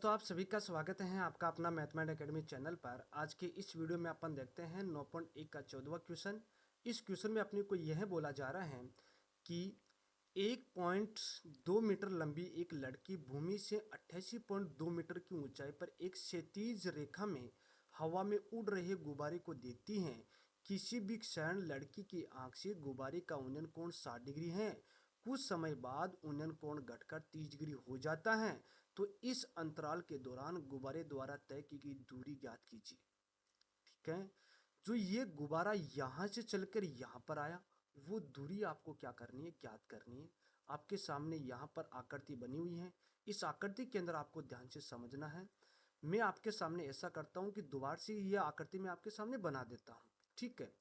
दोस्तों, आप सभी का स्वागत है आपका अपना मैथमेट एकेडमी चैनल पर। आज के इस वीडियो में अपन देखते हैं 9.1 का 14वां क्वेश्चन। इस क्वेश्चन में अपने को यह बोला जा रहा है कि 1.2 मीटर लंबी एक लड़की भूमि से 88.2 मीटर की ऊंचाई पर एक क्षैतिज रेखा में हवा में उड़ रहे गुब्बारे को देखती है। किसी भी क्षण लड़की की आंख से गुब्बारे का उन्नयन कोण 60 डिग्री है। कुछ समय बाद उन्नयन कोण घटकर 30 डिग्री हो जाता है। तो इस अंतराल के दौरान गुब्बारे द्वारा तय की गई दूरी ज्ञात कीजिए। ठीक है, जो ये गुब्बारा यहां से चलकर यहां पर आया, वो दूरी आपको क्या करनी है, ज्ञात करनी है। आपके सामने यहाँ पर आकृति बनी हुई है। इस आकृति के अंदर आपको ध्यान से समझना है। मैं आपके सामने ऐसा करता हूं कि दोबारा से यह आकृति मैं आपके सामने बना देता हूं। ठीक है,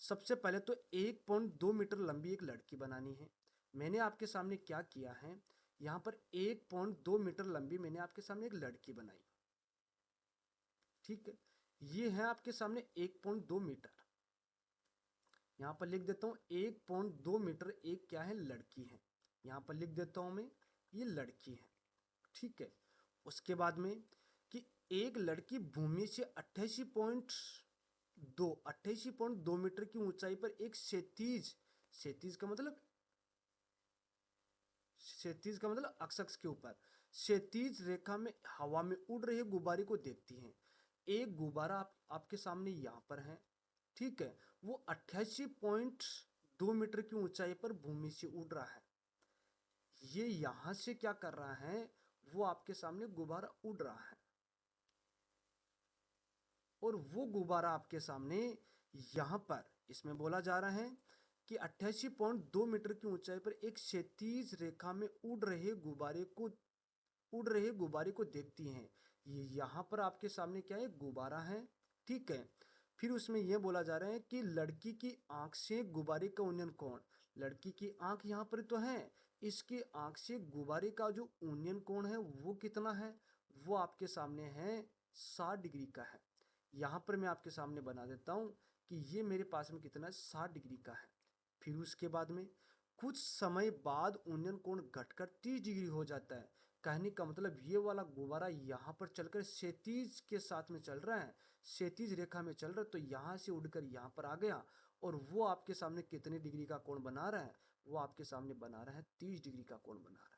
सबसे पहले तो 1.2 मीटर लंबी एक लड़की बनानी है। मैंने आपके सामने क्या किया है, यहाँ पर 1.2 मीटर लंबी मैंने आपके सामने एक लड़की बनाई। ठीक है, ये है आपके सामने 1.2 मीटर। यहाँ पर लिख देता हूँ 1.2 मीटर एक क्या है, लड़की है। यहाँ पर लिख देता हूँ मैं, ये लड़की है। ठीक है, उसके बाद में कि एक लड़की भूमि से 88.2 मीटर की ऊंचाई पर एक क्षैतिज क्षैतिज का मतलब क्षैतिज का मतलब अक्ष के ऊपर क्षैतिज रेखा में हवा में उड़ रहे गुब्बारे को देखती हैं। एक गुब्बारा आपके सामने यहाँ पर है। ठीक है, वो 88.2 मीटर की ऊंचाई पर भूमि से उड़ रहा है। ये यहां से क्या कर रहा है, वो आपके सामने गुब्बारा उड़ रहा है और वो गुब्बारा आपके सामने यहाँ पर इसमें बोला जा रहा है कि 88.2 मीटर की ऊंचाई पर एक क्षैतिज रेखा में उड़ रहे गुब्बारे को देखती हैं। ये यहाँ पर आपके सामने क्या है, गुब्बारा है। ठीक है, फिर उसमें यह बोला जा रहा है कि लड़की की आंख से गुब्बारे का उन्नयन कोण, लड़की की आंख यहाँ पर तो है, इसकी आंख से गुब्बारे का जो उन्नयन कोण है वो कितना है, वो आपके सामने है 60 डिग्री का है। यहाँ पर मैं आपके सामने बना देता हूँ कि ये मेरे पास में कितना है, 60 डिग्री का है। फिर उसके बाद में कुछ समय बाद उन्नयन कोण घटकर 30 डिग्री हो जाता है। कहने का मतलब ये वाला गुब्बारा यहाँ पर चलकर क्षैतिज के साथ में चल रहा है, क्षैतिज रेखा में चल रहा है, तो यहाँ से उड़कर यहाँ पर आ गया और वो आपके सामने कितने डिग्री का कोण बना रहा है, वो आपके सामने बना रहा है 30 डिग्री का कोण बना रहा है।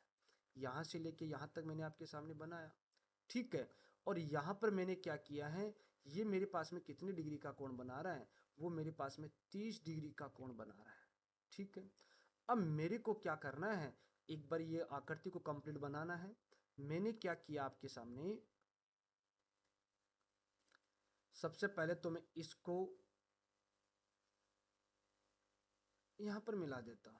यहाँ से लेके यहाँ तक मैंने आपके सामने बनाया। ठीक है, और यहाँ पर मैंने क्या किया है, ये मेरे पास में कितने डिग्री का कोण बना रहा है, वो मेरे पास में 30 डिग्री का कोण बना रहा है। ठीक है, अब मेरे को क्या करना है, एक बार ये आकृति को कंप्लीट बनाना है। मैंने क्या किया आपके सामने, सबसे पहले तो मैं इसको यहां पर मिला देता हूं।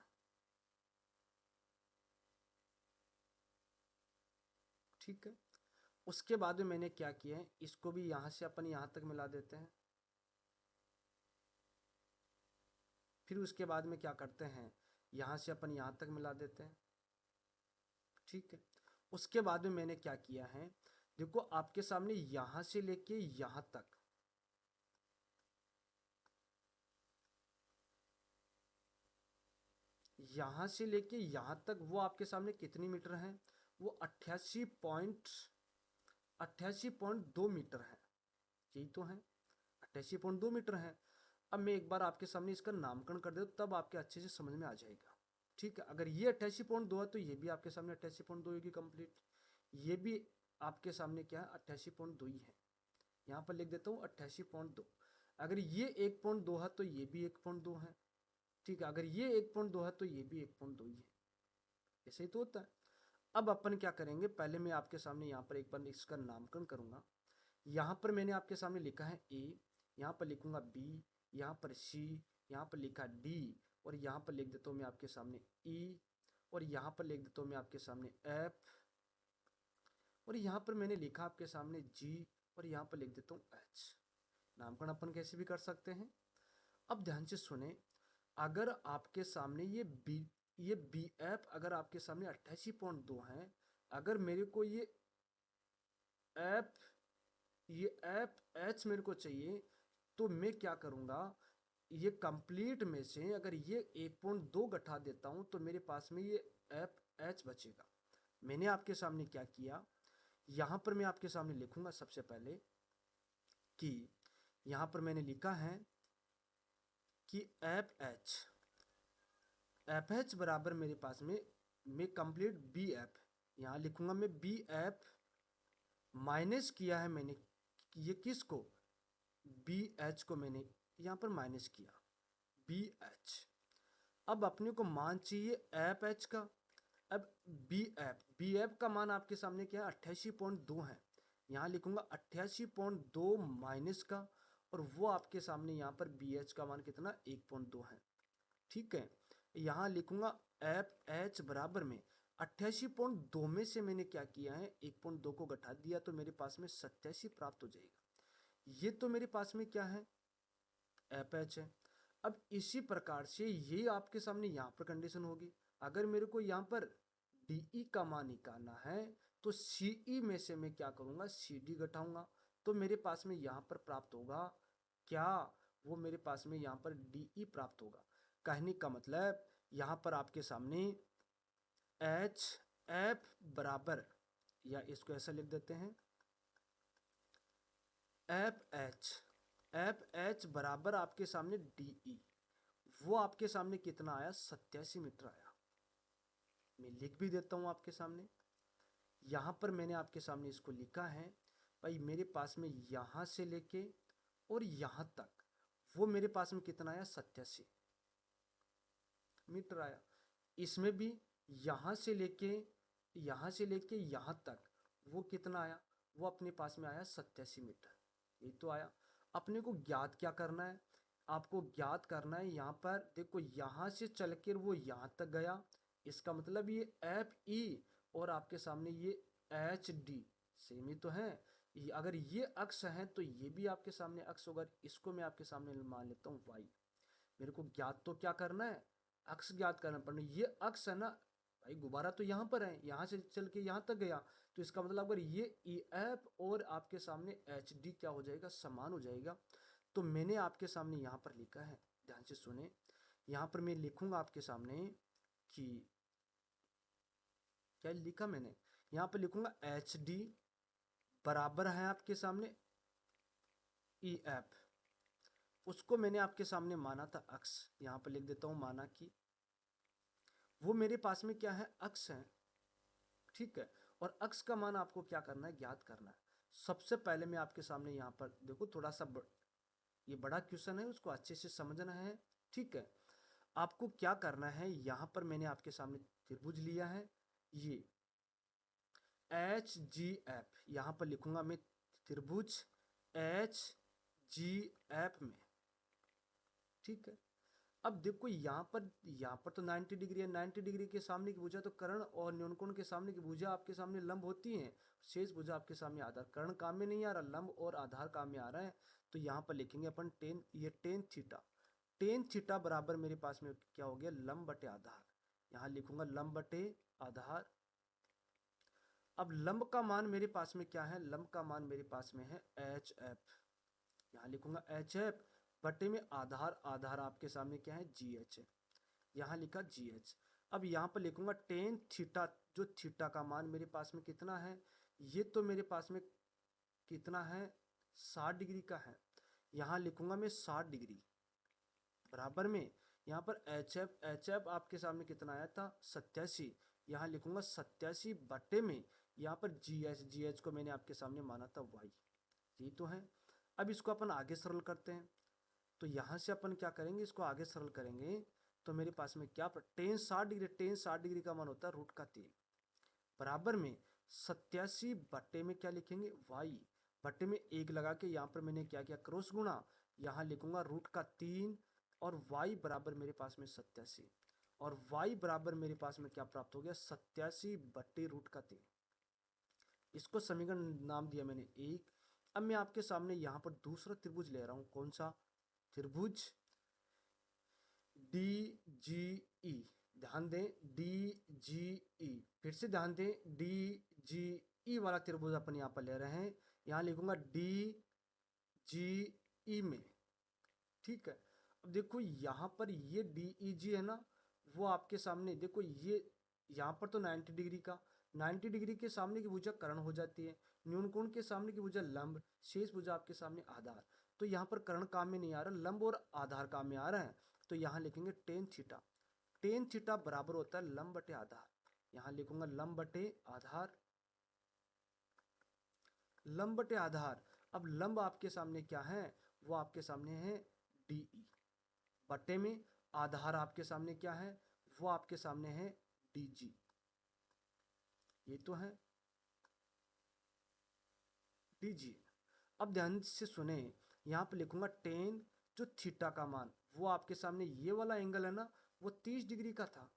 ठीक है, उसके बाद में मैंने क्या किया है, इसको भी यहां से अपन यहां तक मिला देते हैं। फिर उसके बाद में क्या करते हैं, यहां से अपन यहां तक मिला देते हैं। ठीक है, उसके बाद में मैंने क्या किया है, देखो आपके सामने यहां से लेके यहां तक, यहां से लेके यहां तक वो आपके सामने कितनी मीटर है, वो 88.2 मीटर है। यही तो है, 88.2 मीटर है। अब मैं एक बार आपके सामने इसका नामकरण कर देता हूँ, तब आपके अच्छे से समझ में आ जाएगा। ठीक है, अगर ये 88.2 है तो ये भी आपके सामने 88.2 होगी कंप्लीट। ये भी आपके सामने क्या है, 88.2 ही है। यहाँ पर लिख देता हूँ 88.2। अगर ये 1.2 है तो ये भी 1.2 है। ठीक है, अगर ये 1.2 है तो ये भी 1.2 ही है। ऐसे ही तो होता है। अब अपन क्या करेंगे, पहले मैं आपके सामने यहाँ पर एक बार इसका नामकरण करूंगा। यहाँ पर मैंने आपके सामने लिखा है ए, यहाँ पर लिखूंगा बी, यहाँ पर सी, यहाँ पर लिखा डी, और यहाँ पर लिख देता हूँ मैं आपके सामने ई, और यहाँ पर लिख देता हूँ मैं आपके सामने एफ, और यहाँ पर मैंने लिखा आपके सामने जी, और यहाँ पर लिख देता हूँ एच। नामकरण अपन कैसे भी कर सकते हैं। अब ध्यान से सुने, अगर आपके सामने ये बी एफ अगर आपके सामने 88.2 है, अगर मेरे को एफ ये एफ एच मेरे को चाहिए, तो मैं क्या करूँगा, ये कंप्लीट में से अगर ये 1.2 घटा देता हूँ तो मेरे पास में ये एफ एच बचेगा। मैंने आपके सामने क्या किया, यहाँ पर मैं आपके सामने लिखूंगा सबसे पहले कि यहाँ पर मैंने लिखा है कि एफ एच बराबर मेरे पास में मैं कंप्लीट बी एफ यहाँ लिखूंगा मैं बी एफ माइनस किया है मैंने ये किसको बी एच को मैंने यहाँ पर माइनस किया बी एच। अब अपने को मान चाहिए एफ एच का। अब बी एफ का मान आपके सामने क्या है 88.2 है। यहाँ लिखूंगा 88.2 माइनस का और वो आपके सामने यहाँ पर बी एच का मान कितना 1.2 है। ठीक है, यहाँ लिखूंगा एफ एच बराबर में 88.2 में से मैंने क्या किया है 1.2 को घटा दिया तो मेरे पास में 87 प्राप्त हो जाएगा। ये तो मेरे पास में क्या है एफ एच है। अब इसी प्रकार से ये आपके सामने यहाँ पर कंडीशन होगी। अगर मेरे को यहाँ पर डी ई का मान निकालना है तो सी ई में से मैं क्या करूँगा सी डी घटाऊंगा तो मेरे पास में यहाँ पर प्राप्त होगा क्या वो मेरे पास में यहाँ पर डी ई प्राप्त होगा। कहने का मतलब यहाँ पर आपके सामने एच एफ बराबर या इसको ऐसा लिख देते हैं एफ एच बराबर आपके सामने डी ई वो आपके सामने कितना आया 87 मीटर आया। मैं लिख भी देता हूँ आपके सामने। यहाँ पर मैंने आपके सामने इसको लिखा है भाई मेरे पास में यहाँ से लेके और यहाँ तक वो मेरे पास में कितना आया 87 मीटर आया। इसमें भी यहाँ से लेके यहाँ तक वो कितना आया वो अपने पास में आया 87 मीटर। ये तो आया। अपने को ज्ञात क्या करना है आपको ज्ञात करना है यहाँ पर देखो यहाँ से चल कर वो यहाँ तक गया इसका मतलब ये एफ ई और आपके सामने ये एच डी सेम ही तो है। अगर ये अक्ष है तो ये भी आपके सामने अक्ष होगा। इसको मैं आपके सामने मान लेता हूँ वाई। मेरे को ज्ञात तो क्या करना है अक्ष ज्ञात करना पड़ना। ये अक्ष है ना भाई गुब्बारा तो यहाँ पर है यहाँ से चल के यहाँ तक गया तो इसका मतलब अगर ये ई एफ और आपके सामने एच डी क्या हो जाएगा समान हो जाएगा। तो मैंने आपके सामने यहाँ पर लिखा है ध्यान से सुने। यहाँ पर मैं लिखूंगा आपके सामने कि क्या लिखा मैंने यहाँ पर लिखूंगा एच डी बराबर है आपके सामने ई एफ उसको मैंने आपके सामने माना था अक्ष। यहाँ पर लिख देता हूँ माना कि वो मेरे पास में क्या है अक्ष है। ठीक है, और अक्ष का मान आपको क्या करना है ज्ञात करना है। सबसे पहले मैं आपके सामने यहाँ पर देखो थोड़ा सा ये बड़ा क्वेश्चन है उसको अच्छे से समझना है। ठीक है, आपको क्या करना है यहाँ पर मैंने आपके सामने त्रिभुज लिया है ये एच जी एफ यहाँ पर लिखूंगा मैं त्रिभुज एच जी एफ में। ठीक है, अब देखो यहाँ पर तो 90 डिग्री है। 90 डिग्री के सामने की भुजा तो कर्ण और न्यूनकोण के सामने की भुजा आपके सामने लंब होती है। शेष भुजा आपके सामने आधार कर्ण काम में नहीं आ रहा लंब और आधार काम में आ रहा है। तो यहाँ पर लिखेंगे अपन टेन ये टेन थीटा बराबर मेरे पास में क्या हो गया लंब बटे आधार। यहाँ लिखूंगा लंब बटे आधार। अब लंब का मान मेरे पास में क्या है लंब का मान मेरे पास में है एच एफ। यहाँ लिखूंगा एच एफ बटे में आधार आपके सामने क्या है जी एच है। यहाँ लिखा जी एच। अब यहाँ पर लिखूंगा टेन थीटा जो थीटा का मान मेरे पास में कितना है ये तो मेरे पास में कितना है 60 डिग्री का है। यहाँ लिखूंगा मैं 60 डिग्री बराबर में यहाँ पर एच एफ आपके सामने कितना आया था 87। यहाँ लिखूंगा 87 बटे में यहाँ पर जी एच को मैंने आपके सामने माना था वाई। ये तो है। अब इसको अपन आगे सरल करते हैं तो यहाँ से अपन क्या करेंगे इसको आगे सरल करेंगे तो मेरे पास में क्या टेन 60 डिग्री का मान होता है √3 बराबर में 87 बट्टे में क्या लिखेंगे वाई बट्टे में 1 लगा के यहाँ पर मैंने क्या किया क्रॉस गुणा। यहाँ लिखूंगा √3 और वाई बराबर मेरे पास में 87 और वाई बराबर मेरे पास में क्या प्राप्त हो गया 87 बट्टे √3। इसको समीकरण नाम दिया मैंने 1। अब मैं आपके सामने यहाँ पर दूसरा त्रिभुज ले रहा हूँ कौन सा त्रिभुज डी जी ई। ध्यान दें डी जी ई फिर से ध्यान दें डी जी ई वाला त्रिभुज अपन यहाँ पर ले रहे हैं। यहाँ लिखूंगा डी जी ई में। ठीक है, अब देखो यहाँ पर ये डी ई जी है ना वो आपके सामने देखो ये यहाँ पर तो 90 डिग्री का 90 डिग्री के सामने की भुजा कर्ण हो जाती है, न्यून कोण के सामने की भुजा लंब, शेष भुजा आपके सामने आधार। तो यहाँ पर कर्ण काम में नहीं आ रहा, लंब और आधार काम में आ रहा है। तो यहाँ लिखेंगे टेन थीटा। टेन थीटा बराबर होता है लंब बटे आधार। यहाँ लिखूंगा लंब बटे आधार, लंब बटे आधार। अब लंब आपके सामने क्या है, वो आपके सामने है DE, बटे में आधार आपके सामने क्या है, वो आपके सामने है DG। ये तो है DG। अब ध्यान से सुने, यहाँ पे लिखूंगा टेन, जो थीटा का मान, वो आपके सामने ये वाला एंगल है ना, वो 30 डिग्री का था।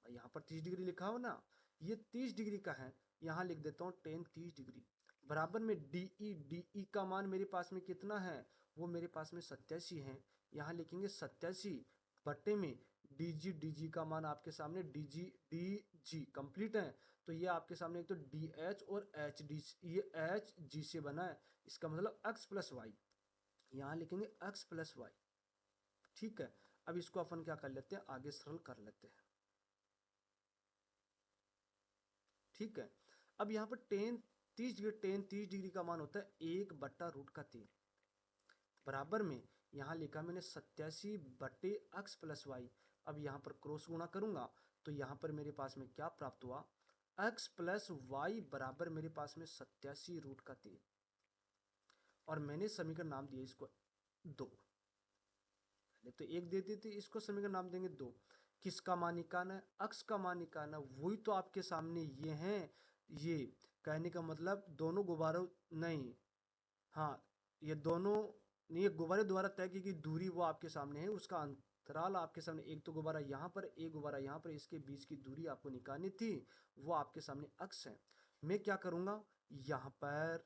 यहाँ पर 30 डिग्री लिखा हो ना, ये 30 डिग्री का है। यहाँ लिख देता हूँ टेन 30 डिग्री, बराबर में DE का मान मेरे पास में कितना है, वो मेरे पास में 87 है। यहाँ लिखेंगे 87 बटे में DG का मान आपके सामने DG कंप्लीट है। तो ये आपके सामने एक तो DH और HD, ये HG से बना है, इसका मतलब x प्लस वाई। यहाँ लिखेंगे x प्लस वाई। ठीक है, अब इसको अपन क्या कर लेते हैं, आगे सरल कर लेते हैं। ठीक है, अब यहाँ पर टेन 30 डिग्री का मान होता है 1/√3, बराबर में यहाँ लिखा मैंने 87 बटे x प्लस वाई। अब यहाँ पर क्रॉस गुणा करूंगा तो यहाँ पर मेरे पास में क्या प्राप्त हुआ, x प्लस वाई बराबर मेरे पास में 87√3। और मैंने समीकरण नाम दिया इसको 2। पहले तो 1 दे देते, इसको समीकरण नाम देंगे 2। किसका मान निकालना है, x का मान निकालना, वही तो आपके सामने ये हैं। ये कहने का मतलब दोनों गुब्बारों, नहीं, हाँ, ये दोनों नहीं, ये गुब्बारे द्वारा तय की गई दूरी वो आपके सामने है, उसका अंतराल आपके सामने, एक तो गुब्बारा यहाँ पर, एक गुब्बारा यहाँ पर, इसके बीच की दूरी आपको निकालनी थी, वो आपके सामने x है। मैं क्या करूँगा, यहाँ पर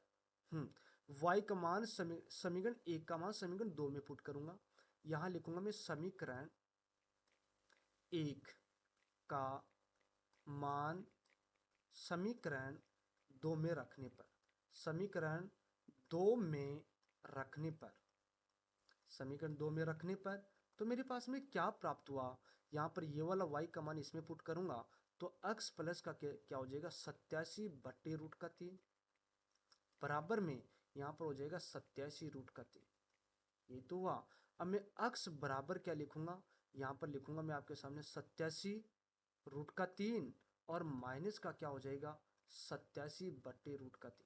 y का मान समीकरण 1 का मान समीकरण 2 में पुट करूँगा। यहाँ लिखूंगा मैं समीकरण 1 का मान समीकरण 2 में रखने पर, समीकरण 2 में रखने पर, समीकरण 2 में रखने पर, तो मेरे पास में क्या प्राप्त हुआ, यहाँ पर ये वाला y का मान इसमें पुट करूंगा तो x प्लस का क्या हो जाएगा, 87/√3, बराबर में यहाँ पर हो जाएगा 87√3। ये तो हुआ। अब मैं x बराबर क्या लिखूंगा, यहाँ पर लिखूंगा मैं आपके सामने 87√3 और माइनस का क्या हो जाएगा, 87/√3।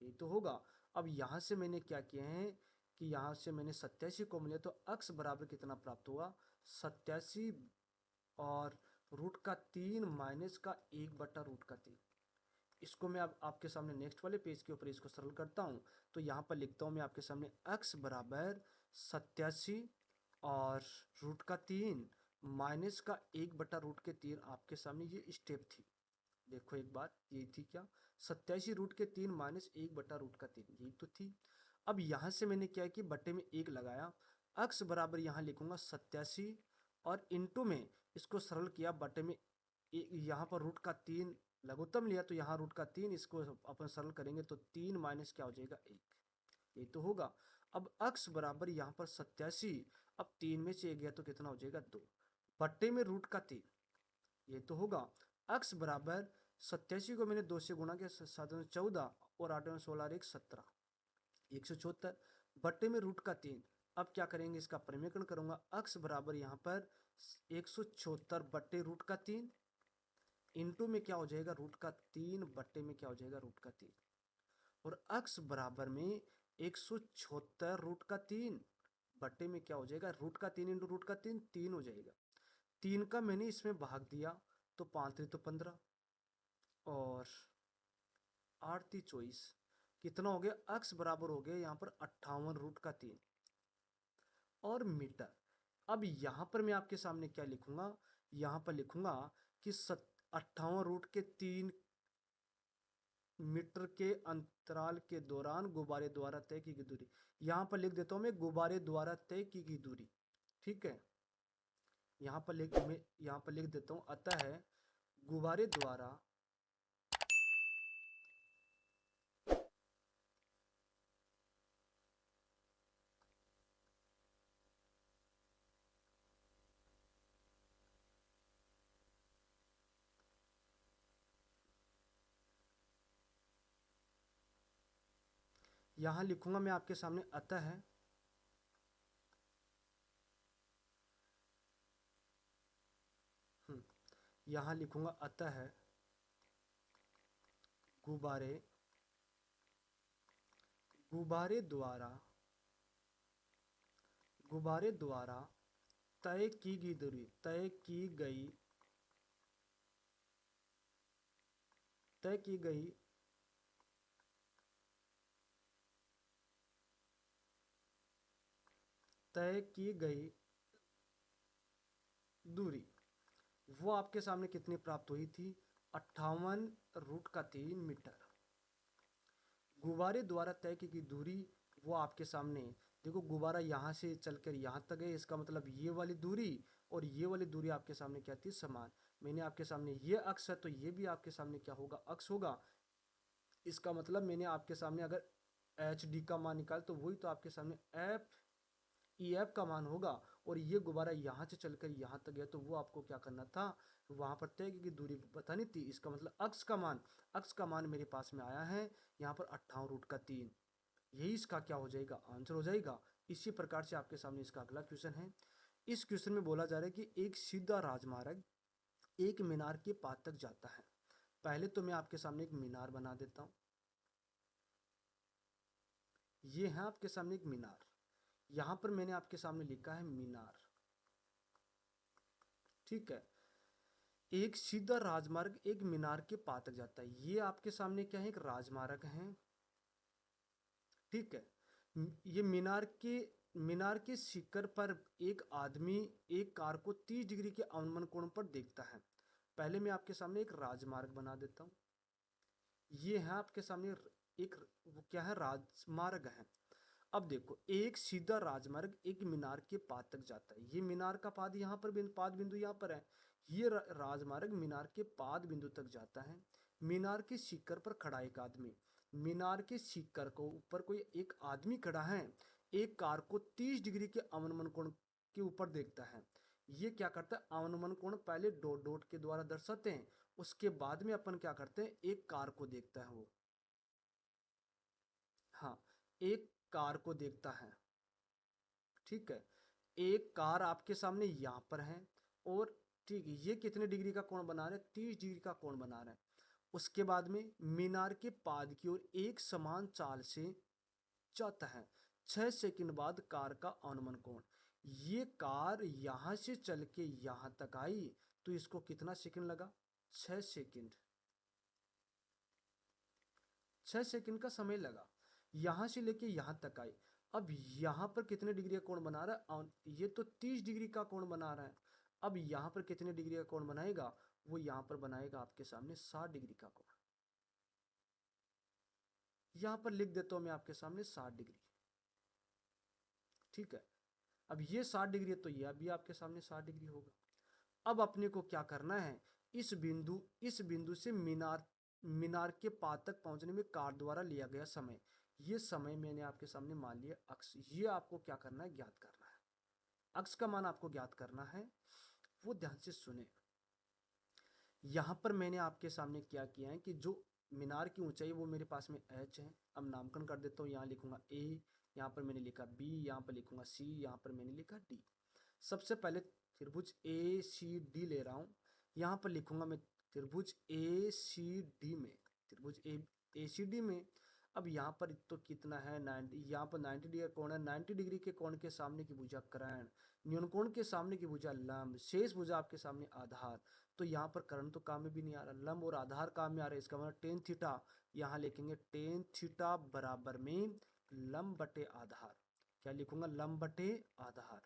ये तो होगा। अब यहाँ से मैंने क्या किया है कि यहाँ से मैंने 87 को मिले तो x बराबर कितना प्राप्त हुआ, 87 और √3 माइनस का 1/√3। इसको मैं अब आपके सामने नेक्स्ट वाले पेज के ऊपर इसको सरल करता हूँ। तो यहाँ पर लिखता हूँ मैं आपके सामने x बराबर 87 और √3 माइनस का 1/√3। आपके सामने ये स्टेप थी, देखो एक बात, ये थी क्या, 87√3 माइनस 1/√3, ये तो थी। अब यहाँ से मैंने क्या कि बट्टे में 1 लगाया, x बराबर यहाँ लिखूंगा 87 और इंटू में इसको सरल किया, बट्टे में यहाँ पर √3 लघुत्तम लिया तो यहाँ √3, इसको अपन सरल करेंगे तो 3 माइनस क्या हो जाएगा 1। ये तो होगा। अब x बराबर यहाँ पर 87, अब 3 में से 1 गया तो कितना हो जाएगा 2, बट्टे में √3। ये तो होगा। x बराबर 87 को मैंने 2 से गुणा किया, 7 14 और 8 16 और 1 17, 174 बट्टे में √3। अब क्या करेंगे, इसका परिमेयकरण करूंगा, x बराबर यहाँ पर 174 बट्टे √3 इंटू में क्या हो जाएगा √3 बट्टे में क्या हो जाएगा √3, और x बराबर में 174 √3 बट्टे में क्या हो जाएगा √3 इंटू √3 3 हो जाएगा। 3 का मैंने इसमें भाग दिया तो 5 3 तो 15 और 8 3 24, कितना हो गया, x बराबर हो गया यहाँ पर 58√3 और मीटर। अब यहाँ पर मैं आपके सामने क्या लिखूंगा, यहाँ पर लिखूंगा कि 58√3 मीटर के अंतराल के दौरान गुब्बारे द्वारा तय की गई दूरी। यहाँ पर लिख देता हूँ मैं गुब्बारे द्वारा तय की गई दूरी। ठीक है, यहाँ पर लिख देता हूँ, अतः है गुब्बारे द्वारा यहाँ लिखूंगा मैं आपके सामने अतः है, यहाँ लिखूंगा अतः है गुब्बारे गुब्बारे द्वारा गुब्बारे द्वारा तय की गई दूरी तय की गई तय की गई दूरी वो आपके सामने कितनी प्राप्त हुई थी? 58√3 मीटर। गुब्बारे द्वारा तय की गई दूरी वो आपके सामने, देखो गुब्बारा यहाँ से चलकर यहाँ तक है, इसका मतलब ये वाली दूरी और ये वाली दूरी आपके सामने क्या थी? समान। मैंने आपके सामने ये अक्ष है तो ये भी आपके सामने क्या होगा? अक्ष होगा। इसका मतलब मैंने आपके सामने अगर एच डी का मान निकाल तो वही तो आपके सामने एफ ई एफ का मान होगा। और ये गुब्बारा यहाँ से चलकर यहाँ तक गया तो वो आपको क्या करना था? वहाँ पर तय की दूरी बतानी थी। इसका मतलब अक्स का मान मेरे पास में आया है यहाँ पर 58√3। यही इसका क्या हो जाएगा? आंसर हो जाएगा। इसी प्रकार से आपके सामने इसका अगला क्वेश्चन है। इस क्वेश्चन में बोला जा रहा है कि एक सीधा राजमार्ग एक मीनार के पास तक जाता है। पहले तो मैं आपके सामने एक मीनार बना देता हूँ। ये है आपके सामने एक मीनार, यहाँ पर मैंने आपके सामने लिखा है मीनार, ठीक है। एक सीधा राजमार्ग एक मीनार के पास तक जाता है। ये आपके सामने क्या है? एक राजमार्ग है, ठीक है। ये मीनार के शिखर पर एक आदमी एक कार को 30 डिग्री के अवनमन कोण पर देखता है। पहले मैं आपके सामने एक राजमार्ग बना देता हूँ। ये है आपके सामने एक, वो क्या है? राजमार्ग है। अब देखो, एक सीधा राजमार्ग एक मीनार के पाद तक जाता है। ये मीनार का पाद यहाँ पर पाद बिंदु यहाँ पर है। ये राजमार्ग मीनार के पाद बिंदु तक जाता है। मीनार के शिखर पर खड़ा एक आदमी, मीनार के शिखर को ऊपर कोई एक आदमी खड़ा है, एक कार को 30 डिग्री के अवनमन कोण के ऊपर देखता है। ये क्या करता है? अवनमन कोण पहले डॉट डॉट के द्वारा दर्शाते हैं, उसके बाद में अपन क्या करते हैं? एक कार को देखता है वो, हाँ, एक कार को देखता है, ठीक है। एक कार आपके सामने यहाँ पर है और ठीक है, ये कितने डिग्री का कोण बना रहे हैं? 30 डिग्री का कोण बना रहे हैं। उसके बाद में मीनार के पाद की ओर एक समान चाल से जाता है। 6 सेकंड बाद कार का अवनमन कोण, ये कार यहाँ से चल के यहाँ तक आई तो इसको कितना सेकंड लगा? 6 सेकंड। 6 सेकंड का समय लगा। यहाँ से लेके यहाँ तक आई। अब यहाँ पर कितने डिग्री का कोण बना रहा है? ये तो 30 डिग्री का कोण बना रहा है। अब यहाँ पर कितने डिग्री का कोण बनाएगा? वो यहाँ पर बनाएगा आपके सामने 60 डिग्री का कोण। यहाँ पर लिख देता हूँ मैं आपके सामने 60 डिग्री, ठीक है। अब ये 60 डिग्री है तो ये अभी आपके सामने 60 डिग्री होगा। अब अपने को क्या करना है? इस बिंदु से मीनार के पाद तक पहुंचने में कार द्वारा लिया गया समय, ये समय मैंने आपके सामने मान लिया अक्ष। ये आपको क्या करना है? ज्ञात करना है। अक्ष का मान आपको ज्ञात करना है। वो ध्यान से सुने। यहाँ पर मैंने आपके सामने क्या किया है कि जो मीनार की ऊंचाई वो मेरे पास में h है। अब नामकरण कर देता हूँ। यहाँ लिखूंगा a, यहाँ पर मैंने लिखा b, यहाँ पर लिखूंगा c, यहाँ पर मैंने लिखा d। सबसे पहले त्रिभुज ए सी डी ले रहा हूँ। यहाँ पर लिखूंगा मैं त्रिभुज ए सी डी में, त्रिभुज ए सी डी में। अब यहाँ पर तो कितना है? 90। यहाँ पर 90 डिग्री का कोण है। 90 डिग्री के कोण के सामने की भुजा कर्ण, न्यून कोण के सामने की भुजा लंब, शेष भुजा आपके सामने आधार। तो यहाँ पर कर्ण तो काम में भी नहीं आ रहा, लंब और आधार काम में आ रहा है। इसका मतलब टेन थीटा, यहाँ लिखेंगे टेन थीटा बराबर में लंब बटे आधार। क्या लिखूंगा? लंब बटे आधार,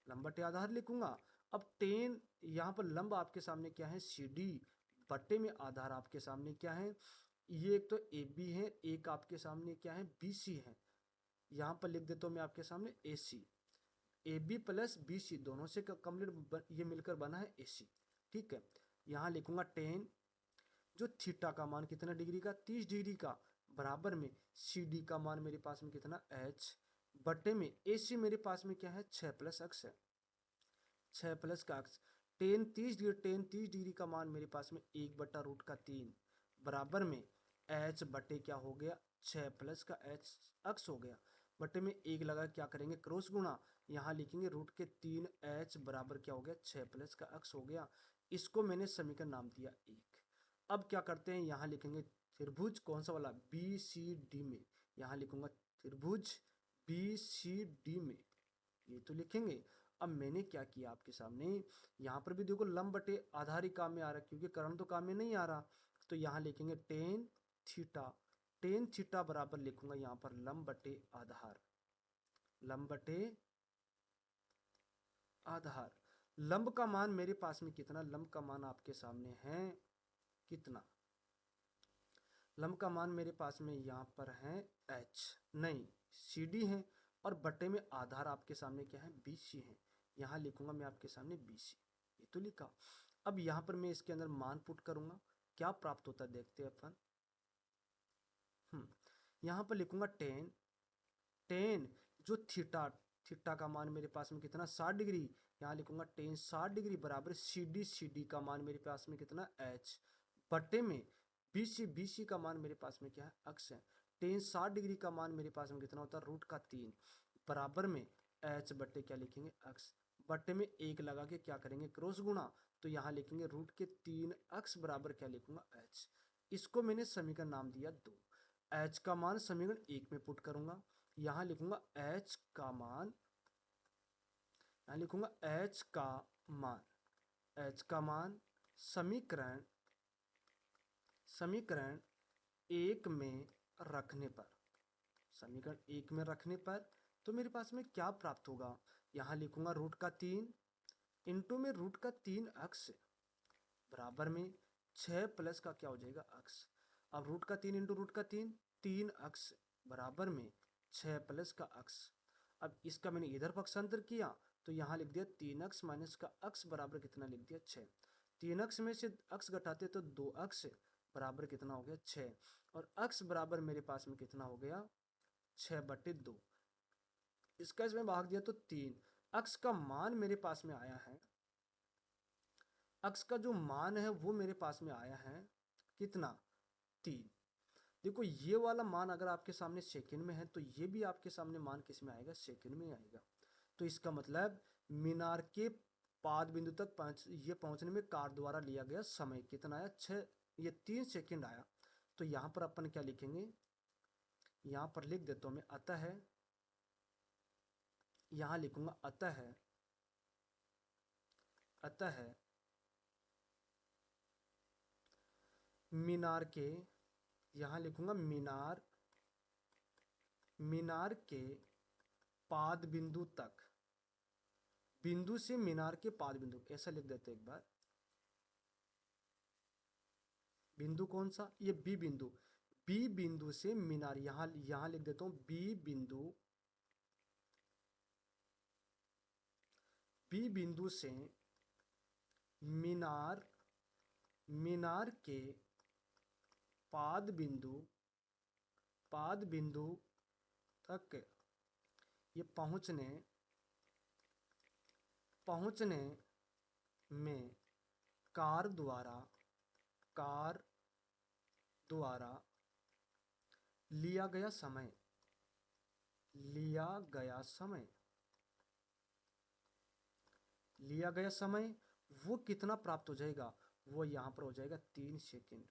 लंब बटे आधार लिखूंगा। अब टेन, यहाँ पर लंब आपके सामने क्या है? सी डी, बटे में आधार आपके सामने क्या है? ये एक तो ए बी है, एक आपके सामने क्या है? बी सी है। यहाँ पर लिख देता हूँ मैं आपके सामने A C. A B plus B C दोनों से कंप्लीट ये मिलकर बना है ए सी, ठीक है। यहाँ लिखूंगा टेन, जो थीटा का मान कितना डिग्री का? 30 डिग्री का, बराबर में सी डी का मान मेरे पास में कितना? h, बटे में ए सी मेरे पास में क्या है? 6 प्लस अक्स है, 6 प्लस का अक्स। टेन 30 डिग्री का मान मेरे पास में 1/√3 बराबर में एच बटे क्या हो गया 6 प्लस का एच अक्स हो गया, बटे में 1 लगा क्या करेंगे क्रॉस गुणा, यहाँ लिखेंगे रूट के 3h बराबर क्या हो गया 6 प्लस का अक्स हो गया। इसको मैंने समीकरण नाम दिया 1। अब क्या करते हैं, यहाँ लिखेंगे त्रिभुज कौन सा वाला बी सी डी में, यहाँ लिखूंगा त्रिभुज बी सी डी में, ये तो लिखेंगे। अब मैंने क्या किया आपके सामने, यहाँ पर भी देखो लंब बटे आधार ही काम में आ रहा है क्योंकि कर्ण तो काम में नहीं आ रहा, तो यहाँ लिखेंगे टेन थीटा, टेन थीटा बराबर लिखूंगा यहाँ पर लंब बटे आधार, लंब बटे आधार। लंब का मान मेरे पास में कितना, लंब का मान आपके सामने है कितना, लंब का मान मेरे पास में यहाँ पर है h नहीं सी डी है, और बटे में आधार आपके सामने क्या है बी सी है, यहाँ लिखूंगा मैं आपके सामने बी सी, ये तो लिखा। अब यहाँ पर मैं इसके अंदर मान पुट करूंगा, क्या प्राप्त होता है देखते हैं अपन। यहाँ पर लिखूंगा टेन, टेन जो थीटा, थीटा का मान मेरे पास में कितना 60 डिग्री, यहाँ लिखूंगा टेन 60 डिग्री बराबर सी डी का मान मेरे पास में कितना h, बटे में बी सी का मान मेरे पास में क्या है अक्स है, टेन 60 डिग्री का मान मेरे पास में कितना होता है रूट का 3 बराबर में h बटे क्या लिखेंगे अक्स, बटे में 1 लगा के क्या करेंगे क्रॉस गुणा, तो यहाँ लिखेंगे रूट के 3 अक्स बराबर क्या लिखूंगा h। इसको मैंने समीकरण नाम दिया 2। h का मान समीकरण 1 में पुट करूंगा, यहाँ लिखूंगा h का मान, यहाँ लिखूंगा h का मान, h का मान समीकरण 1 में रखने पर, समीकरण 1 में रखने पर तो मेरे पास में क्या प्राप्त होगा, यहाँ लिखूंगा रूट का 3 इंटू में रूट का 3 अक्स बराबर में 6 प्लस का क्या हो जाएगा अक्स। अब रूट का 3 इंटू रूट का 3 अक्स बराबर में 6 प्लस का अक्स। अब इसका मैंने इधर पक्षांतर किया तो यहाँ लिख दिया 3 अक्स माइनस का अक्स बराबर कितना लिख दिया 6, 3 अक्स में से अक्स घटाते तो 2 अक्स बराबर कितना हो गया 6, और अक्स बराबर मेरे पास में कितना हो गया 6/2, इसका इसमें भाग दिया तो 3, अक्स का मान मेरे पास में आया है, अक्स का जो मान है वो मेरे पास में आया है कितना 3। देखो ये वाला मान अगर आपके सामने सेकंड में है तो ये भी आपके सामने मान किस में आएगा सेकंड में आएगा, तो इसका मतलब मीनार के पाद बिंदु तक पहुंचने में कार द्वारा लिया गया समय कितना आया 6, ये 3 सेकंड आया। तो यहाँ पर अपन क्या लिखेंगे, यहाँ पर लिख देता हूँ मैं अतः, यहाँ लिखूंगा अतः मीनार के, यहाँ लिखूंगा मीनार के पाद बिंदु तक, बिंदु से मीनार के पाद बिंदु, ऐसा लिख देते एक बार, बिंदु कौन सा ये बी बिंदु से मीनार, यहाँ लिख देता हूं बी बिंदु से मीनार के पाद बिंदु तक ये पहुंचने में कार द्वारा लिया गया समय वो कितना प्राप्त हो जाएगा, वो यहां पर हो जाएगा 3 सेकंड।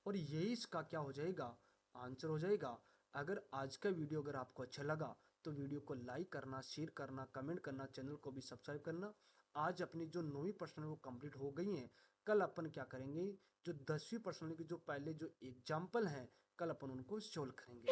और यही इसका क्या हो जाएगा आंसर हो जाएगा। अगर आज का वीडियो अगर आपको अच्छा लगा तो वीडियो को लाइक करना, शेयर करना, कमेंट करना, चैनल को भी सब्सक्राइब करना। आज अपनी जो 9वीं पर्सनल वो कंप्लीट हो गई हैं, कल अपन क्या करेंगे जो 10वीं पर्सनल की जो पहले जो एग्जाम्पल हैं कल अपन उनको सोल्व करेंगे।